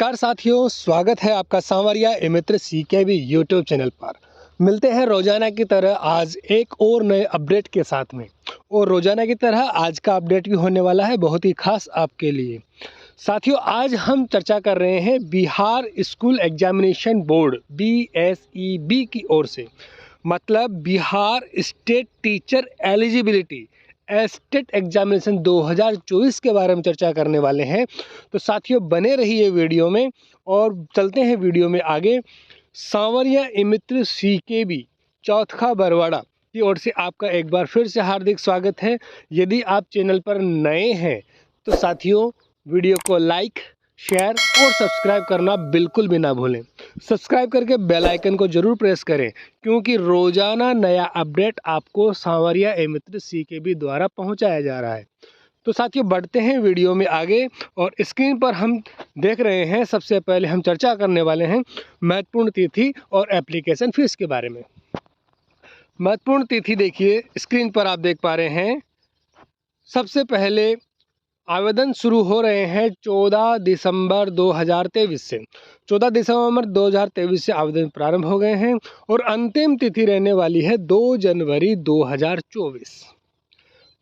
नमस्कार साथियों, स्वागत है आपका सांवरिया मित्र सीकेबी यूट्यूब चैनल पर। मिलते हैं रोजाना की तरह आज एक और नए अपडेट के साथ में। और रोजाना की तरह आज का अपडेट भी होने वाला है बहुत ही खास आपके लिए। साथियों, आज हम चर्चा कर रहे हैं Bihar school examination board BSEB की ओर से, मतलब Bihar state teacher eligibility state examination 2024 के बारे में चर्चा करने वाले हैं। तो साथियों, बने रहिए वीडियो में और चलते हैं वीडियो में आगे। सांवरिया मित्र सीकेबी चौथा बरवाड़ा की ओर से आपका एक बार फिर से हार्दिक स्वागत है। यदि आप चैनल पर नए हैं तो साथियों, वीडियो को लाइक, शेयर और सब्सक्राइब करना बिल्कुल भी ना भूलें। सब्सक्राइब करके बेल आइकन को जरूर प्रेस करें, क्योंकि रोजाना नया अपडेट आपको सांवरिया मित्र सीकेबी द्वारा पहुंचाया जा रहा है। तो साथियों, बढ़ते हैं वीडियो में आगे और स्क्रीन पर हम देख रहे हैं। सबसे पहले हम चर्चा करने वाले हैं महत्वपूर्ण तिथि और एप्लीकेशन फीस के बारे में। महत्वपूर्ण तिथि देखिए, स्क्रीन पर आप देख पा रहे हैं। सबसे पहले आवेदन शुरू हो रहे हैं 14 दिसंबर 2023 से। 14 दिसंबर 2023 से आवेदन प्रारंभ हो गए हैं और अंतिम तिथि रहने वाली है 2 जनवरी 2024।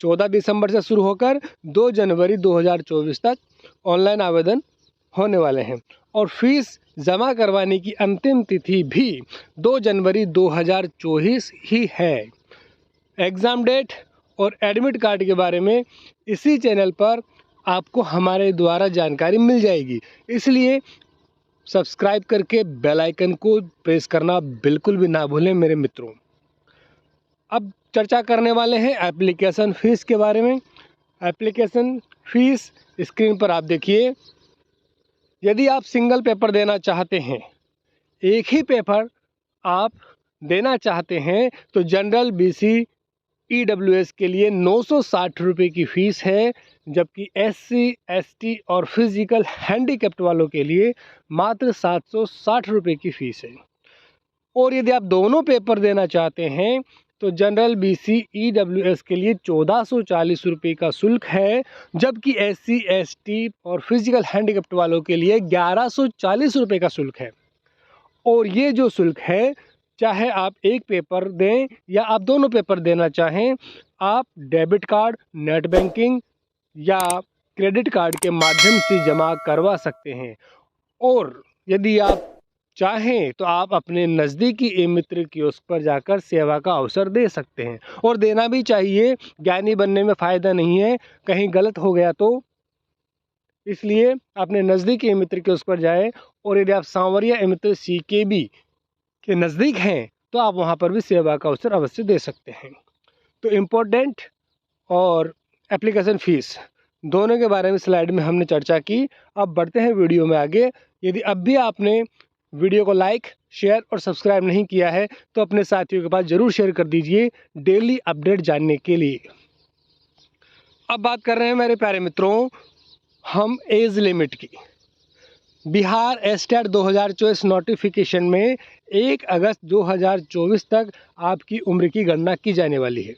14 दिसंबर से शुरू होकर 2 जनवरी 2024 तक ऑनलाइन आवेदन होने वाले हैं और फीस जमा करवाने की अंतिम तिथि भी 2 जनवरी 2024 ही है। एग्ज़ाम डेट और एडमिट कार्ड के बारे में इसी चैनल पर आपको हमारे द्वारा जानकारी मिल जाएगी, इसलिए सब्सक्राइब करके बेल आइकन को प्रेस करना बिल्कुल भी ना भूलें मेरे मित्रों। अब चर्चा करने वाले हैं एप्लीकेशन फ़ीस के बारे में। एप्लीकेशन फ़ीस स्क्रीन पर आप देखिए। यदि आप सिंगल पेपर देना चाहते हैं, एक ही पेपर आप देना चाहते हैं, तो जनरल BC EWS के लिए 960 रुपये की फ़ीस है, जबकि SC ST और फिज़िकल हैंडीकैप्ड वालों के लिए मात्र 760 रुपये की फ़ीस है। और यदि आप दोनों पेपर देना चाहते हैं तो जनरल BC EWS के लिए 1440 रुपये का शुल्क है, जबकि SC ST और फिज़िकल हैंडीकैप्ड वालों के लिए 1140 रुपये का शुल्क है। और ये जो शुल्क है, चाहे आप एक पेपर दें या आप दोनों पेपर देना चाहें, आप डेबिट कार्ड, नेट बैंकिंग या क्रेडिट कार्ड के माध्यम से जमा करवा सकते हैं। और यदि आप चाहें तो आप अपने नज़दीकी मित्र कियोस्क पर जाकर सेवा का अवसर दे सकते हैं, और देना भी चाहिए। ज्ञानी बनने में फ़ायदा नहीं है, कहीं गलत हो गया तो। इसलिए अपने नज़दीकी मित्र कियोस्क पर जाएं, और यदि आप सांवरिया मित्र सीकेबी के नज़दीक हैं तो आप वहां पर भी सेवा का अवसर अवश्य दे सकते हैं। तो इम्पोर्टेंट और एप्लीकेशन फ़ीस दोनों के बारे में स्लाइड में हमने चर्चा की। अब बढ़ते हैं वीडियो में आगे। यदि अब भी आपने वीडियो को लाइक, शेयर और सब्सक्राइब नहीं किया है तो अपने साथियों के पास ज़रूर शेयर कर दीजिए डेली अपडेट जानने के लिए। अब बात कर रहे हैं मेरे प्यारे मित्रों हम एज लिमिट की। बिहार स्टेट 2024 नोटिफिकेशन में 1 अगस्त 2024 तक आपकी उम्र की गणना की जाने वाली है,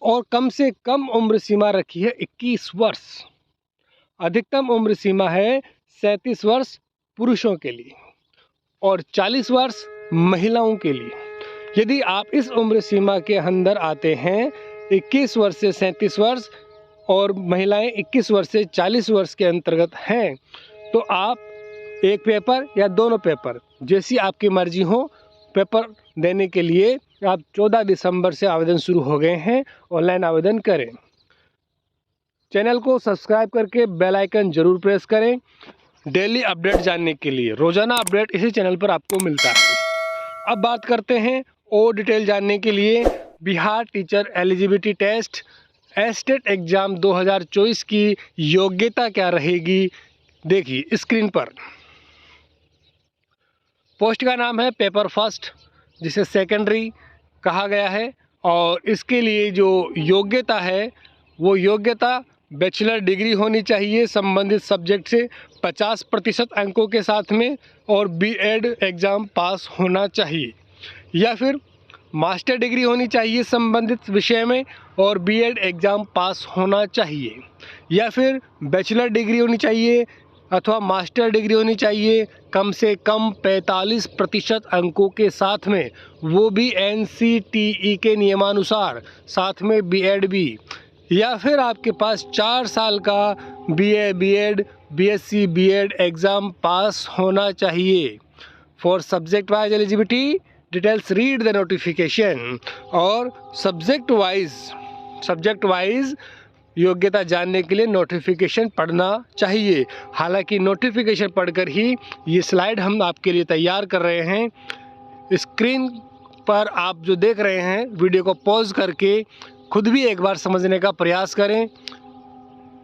और कम से कम उम्र सीमा रखी है 21 वर्ष। अधिकतम उम्र सीमा है 37 वर्ष पुरुषों के लिए और 40 वर्ष महिलाओं के लिए। यदि आप इस उम्र सीमा के अंदर आते हैं, 21 वर्ष से 37 वर्ष और महिलाएं 21 वर्ष से 40 वर्ष के अंतर्गत हैं, तो आप एक पेपर या दोनों पेपर, जैसी आपकी मर्जी हो, पेपर देने के लिए आप 14 दिसंबर से आवेदन शुरू हो गए हैं। ऑनलाइन आवेदन करें। चैनल को सब्सक्राइब करके बेल आइकन जरूर प्रेस करें डेली अपडेट जानने के लिए। रोजाना अपडेट इसी चैनल पर आपको मिलता है। अब बात करते हैं और डिटेल जानने के लिए Bihar teacher eligibility test state exam 2024 की योग्यता क्या रहेगी। देखिए स्क्रीन पर पोस्ट का नाम है पेपर फर्स्ट, जिसे सेकेंडरी कहा गया है, और इसके लिए जो योग्यता है वो योग्यता बैचलर डिग्री होनी चाहिए संबंधित सब्जेक्ट से 50% अंकों के साथ में, और BEd एग्ज़ाम पास होना चाहिए, या फिर मास्टर डिग्री होनी चाहिए संबंधित विषय में और BEd एग्ज़ाम पास होना चाहिए, या फिर बैचलर डिग्री होनी चाहिए अथवा मास्टर डिग्री होनी चाहिए कम से कम 45% अंकों के साथ में, वो भी NCTE के नियमानुसार, साथ में BEd भी, या फिर आपके पास 4 साल का BA BEd BSc BEd exam pass होना चाहिए। For subject wise eligibility details read the notification. और सब्जेक्ट वाइज योग्यता जानने के लिए नोटिफिकेशन पढ़ना चाहिए। हालांकि नोटिफिकेशन पढ़कर ही ये स्लाइड हम आपके लिए तैयार कर रहे हैं। स्क्रीन पर आप जो देख रहे हैं, वीडियो को पॉज करके खुद भी एक बार समझने का प्रयास करें।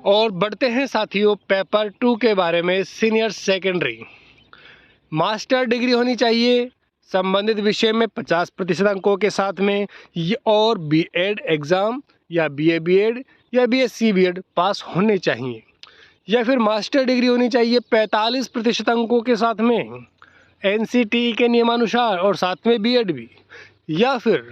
और बढ़ते हैं साथियों पेपर 2 के बारे में। सीनियर सेकेंडरी मास्टर डिग्री होनी चाहिए संबंधित विषय में 50% अंकों के साथ में, और BEd एग्ज़ाम या BA BEd या BSc BEd पास होने चाहिए। या फिर मास्टर डिग्री होनी चाहिए 45% अंकों के साथ में NCTE के नियमानुसार और साथ में BEd भी। या फिर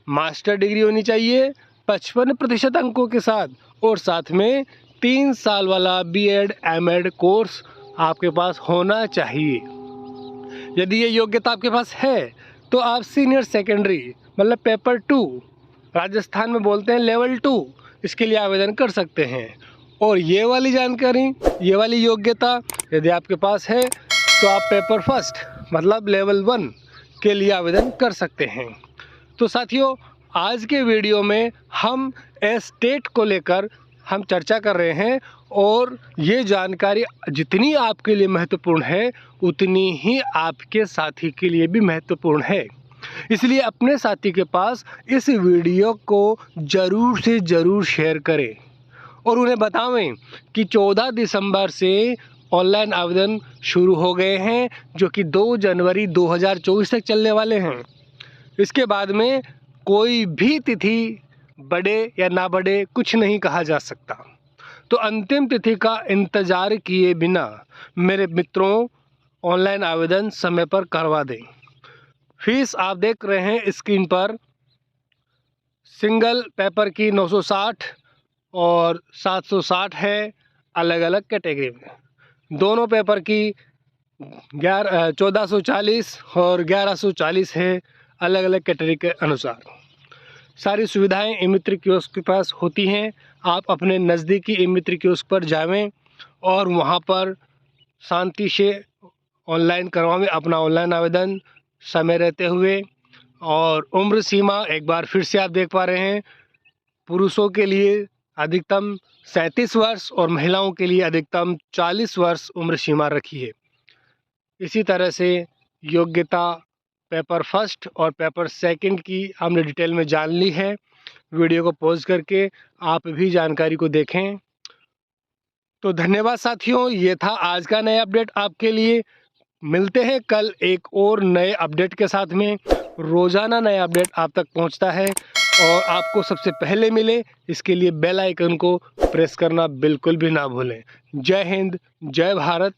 मास्टर डिग्री होनी चाहिए 55% अंकों के साथ और साथ में 3 साल वाला BEd MEd कोर्स आपके पास होना चाहिए। यदि ये योग्यता आपके पास है तो आप सीनियर सेकेंडरी मतलब पेपर 2, राजस्थान में बोलते हैं लेवल 2, इसके लिए आवेदन कर सकते हैं। और ये वाली जानकारी, ये वाली योग्यता यदि आपके पास है तो आप पेपर फर्स्ट मतलब लेवल 1 के लिए आवेदन कर सकते हैं। तो साथियों आज के वीडियो में हम स्टेट को लेकर हम चर्चा कर रहे हैं, और ये जानकारी जितनी आपके लिए महत्वपूर्ण है उतनी ही आपके साथी के लिए भी महत्वपूर्ण है। इसलिए अपने साथी के पास इस वीडियो को ज़रूर से ज़रूर शेयर करें और उन्हें बतावें कि 14 दिसंबर से ऑनलाइन आवेदन शुरू हो गए हैं, जो कि 2 जनवरी 2024 तक चलने वाले हैं। इसके बाद में कोई भी तिथि बढ़े या ना बढ़े कुछ नहीं कहा जा सकता। तो अंतिम तिथि का इंतज़ार किए बिना मेरे मित्रों ऑनलाइन आवेदन समय पर करवा दें। फीस आप देख रहे हैं स्क्रीन पर, सिंगल पेपर की 960 और 760 है अलग अलग कैटेगरी में। दोनों पेपर की 1440 और 1140 है अलग अलग कैटेगरी के अनुसार। सारी सुविधाएं ई-मित्र कियोस्क के पास होती हैं। आप अपने नज़दीकी ई-मित्र कियोस्क पर जावें और वहां पर शांति से ऑनलाइन करवाएं अपना ऑनलाइन आवेदन समय रहते हुए। और उम्र सीमा एक बार फिर से आप देख पा रहे हैं, पुरुषों के लिए अधिकतम 37 वर्ष और महिलाओं के लिए अधिकतम 40 वर्ष उम्र सीमा रखी है। इसी तरह से योग्यता पेपर फर्स्ट और पेपर सेकंड की हमने डिटेल में जान ली है। वीडियो को पॉज करके आप भी जानकारी को देखें। तो धन्यवाद साथियों, ये था आज का नया अपडेट आपके लिए। मिलते हैं कल एक और नए अपडेट के साथ में। रोज़ाना नया अपडेट आप तक पहुंचता है और आपको सबसे पहले मिले इसके लिए बेल आइकन को प्रेस करना बिल्कुल भी ना भूलें। जय हिंद, जय भारत।